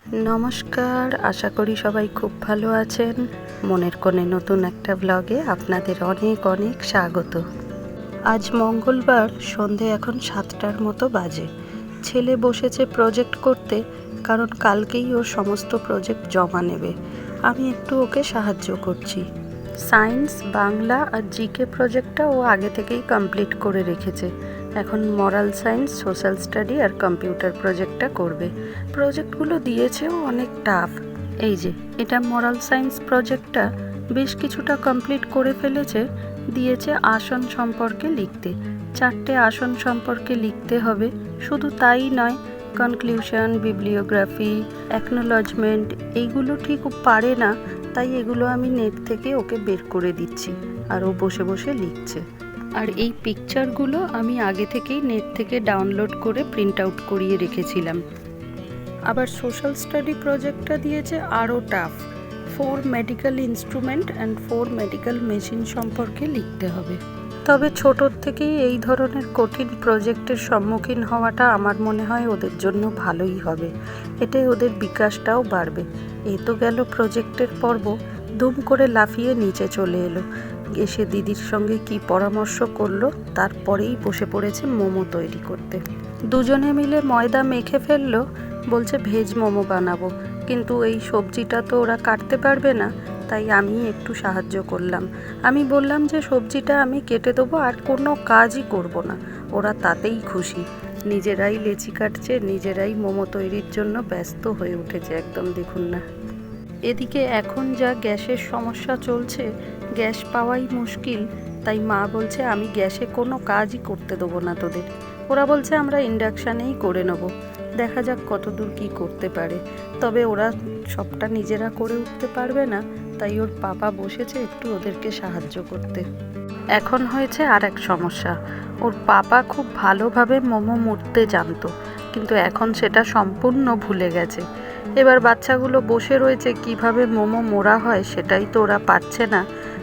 নমস্কার, আশা করি সবাই খুব ভালো আছেন। মনের কোণে নতুন একটা ব্লগে আপনাদের অনেক অনেক স্বাগত। আজ মঙ্গলবার, সন্ধে এখন 7টার মতো বাজে। ছেলে বসেছে প্রজেক্ট করতে, কারণ কালকেই ওর সমস্ত প্রজেক্ট জমা নেবে। আমি একটু ওকে সাহায্য করছি। সায়েন্স, বাংলা আর জিকে প্রজেক্টটা ও আগে থেকেই কমপ্লিট করে রেখেছে। এখন মরাল সায়েন্স, সোশ্যাল স্টাডি আর কম্পিউটার প্রজেক্টটা করবে। প্রজেক্টগুলো দিয়েছেও অনেক টাফ। এই যে এটা মরাল সায়েন্স প্রজেক্টটা বেশ কিছুটা কমপ্লিট করে ফেলেছে। দিয়েছে আসন সম্পর্কে লিখতে। 4টে আসন সম্পর্কে লিখতে হবে। শুধু তাই নয়, কনক্লিউশন, বিবলিওগ্রাফি, অ্যাকনোলজমেন্ট এইগুলো ঠিক পারে না, তাই এগুলো আমি নেট থেকে ওকে বের করে দিচ্ছি আর ও বসে বসে লিখছে। আর এই পিকচারগুলো আমি আগে থেকেই নেট থেকে ডাউনলোড করে প্রিন্ট আউট করিয়ে রেখেছিলাম। আবার সোশ্যাল স্টাডি প্রজেক্টটা দিয়েছে আরও tough. 4 medical instrument and 4 medical machine সম্পর্কে লিখতে হবে। তবে ছোটোর থেকেই এই ধরনের কঠিন প্রজেক্টের সম্মুখীন হওয়াটা আমার মনে হয় ওদের জন্য ভালোই হবে। এতে ওদের বিকাশটাও বাড়বে। এই তো গেল প্রজেক্টের পর্ব। দুম করে লাফিয়ে নিচে চলে এলো। এসে দিদির সঙ্গে কি পরামর্শ করলো, তারপরেই বসে পড়েছে মোমো তৈরি করতে। দুজনে মিলে ময়দা মেখে ফেললো। বলছে ভেজ মোমো বানাবো, কিন্তু এই সবজিটা তো ওরা কাটতে পারবে না, তাই আমি একটু সাহায্য করলাম। আমি বললাম যে সবজিটা আমি কেটে দেবো আর কোনো কাজই করব না। ওরা তাতেই খুশি। নিজেরাই লেচি কাটছে, নিজেরাই মোমো তৈরির জন্য ব্যস্ত হয়ে উঠেছে একদম, দেখুন না। এদিকে এখন যা গ্যাসের সমস্যা চলছে, গ্যাস পাওয়াই মুশকিল, তাই মা বলছে আমি গ্যাসে কোনো কাজই করতে দেবো না তোদের। ওরা বলছে আমরা ইন্ডাকশানেই করে নেব। দেখা যাক কতদূর কী করতে পারে। তবে ওরা সবটা নিজেরা করে উঠতে পারবে না, তাই ওর পাপা বসেছে একটু ওদেরকে সাহায্য করতে। এখন হয়েছে আর এক সমস্যা। ওর পাপা খুব ভালোভাবে মোমো মুড়তে জানতো, কিন্তু এখন সেটা সম্পূর্ণ ভুলে গেছে। এবার বাচ্চাগুলো বসে রয়েছে, কিভাবে মোমো মোড়া হয় সেটাই তো ওরা পারছে না।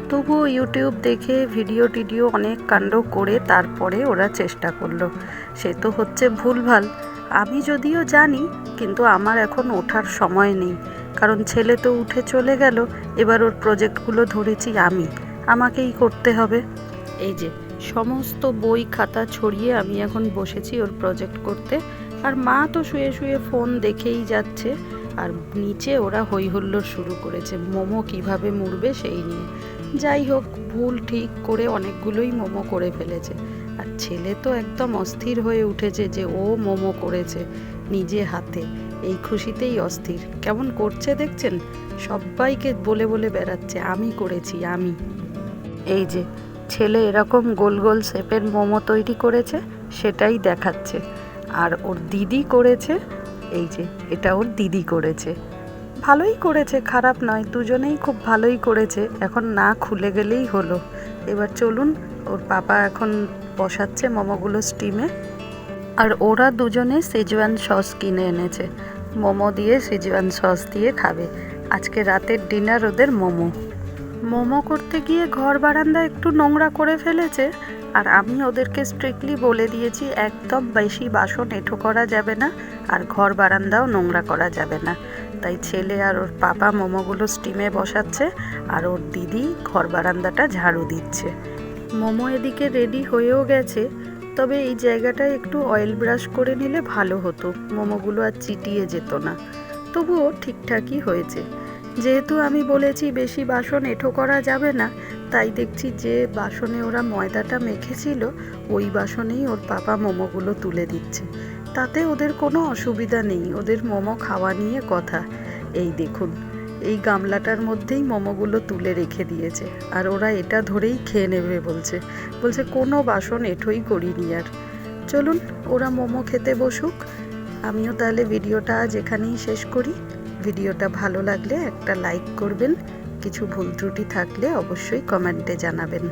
তবুও ইউটিউব দেখে ভিডিও অনেক কাণ্ড করে তারপরে ওরা চেষ্টা করলো। সে তো হচ্ছে ভুলভাল। আমি যদিও জানি, কিন্তু আমার এখন ওঠার সময় নেই, কারণ ছেলে তো উঠে চলে গেল। এবার ওর প্রজেক্টগুলো ধরেছি আমি, আমাকেই করতে হবে। এই যে সমস্ত বই খাতা ছড়িয়ে আমি এখন বসেছি ওর প্রজেক্ট করতে। আর মা তো শুয়ে শুয়ে ফোন দেখেই যাচ্ছে। আর নিচে ওরা হই হুল্লোড় শুরু করেছে মোমো কিভাবে মুড়বে সেই নিয়ে। যাই হোক, ভুল ঠিক করে অনেকগুলোই মোমো করে ফেলেছে। আর ছেলে তো একদম অস্থির হয়ে উঠেছে যে ও মোমো করেছে নিজে হাতে। এই খুশিতেই অস্থির। কেমন করছে দেখছেন, সবাইকে বলে বলে বেড়াচ্ছে আমি করেছি আমি। এই যে ছেলে এরকম গোল গোল শেপের মোমো তৈরি করেছে, সেটাই দেখাচ্ছে। আর ওর দিদি করেছে, এই যে এটা ওর দিদি করেছে। ভালোই করেছে, খারাপ নয়, দুজনেই খুব ভালোই করেছে। এখন না খুলে গেলেই হলো। এবার চলুন, ওর পাপা এখন বসাচ্ছে মোমোগুলো স্টিমে। আর ওরা দুজনে সেজওয়ান সস কিনে এনেছে। মোমো দিয়ে সেজওয়ান সস দিয়ে খাবে। আজকে রাতের ডিনার ওদের মোমো। মোমো করতে গিয়ে ঘর বারান্দা একটু নোংরা করে ফেলেছে। আর আমি ওদেরকে স্ট্রিক্টলি বলে দিয়েছি একদম বেশি বাসন এঁঠো করা যাবে না, আর ঘর বারান্দাও নোংরা করা যাবে না। তাই ছেলে আর ওর পাপা মোমোগুলো স্টিমে বসাচ্ছে, আর ওর দিদি ঘর বারান্দাটা ঝাড়ু দিচ্ছে। মোমো এদিকে রেডি হয়েও গেছে। তবে এই জায়গাটায় একটু অয়েল ব্রাশ করে নিলে ভালো হতো, মোমোগুলো আর চিটিয়ে যেত না। তবুও ঠিকঠাকই হয়েছে। যেহেতু আমি বলেছি বেশি বাসন এঁঠো করা যাবে না, তাই দেখছি যে বাসনে ওরা ময়দাটা মেখেছিল ওই বাসনেই ওর পাপা মোমোগুলো তুলে দিচ্ছে। তাতে ওদের কোনো অসুবিধা নেই, ওদের মোমো খাওয়া নিয়ে কথা। এই দেখুন, এই গামলাটার মধ্যেই মোমোগুলো তুলে রেখে দিয়েছে। আর ওরা এটা ধরেই খেয়ে নেবে বলছে। কোনো বাসন এঁঠোই করিনি আর। চলুন, ওরা মোমো খেতে বসুক। আমিও তাহলে ভিডিওটা আজ এখানেই শেষ করি। ভিডিওটা ভালো লাগলে একটা লাইক করবেন। কিছু ভুল ত্রুটি থাকলে অবশ্যই কমেন্টে জানাবেন।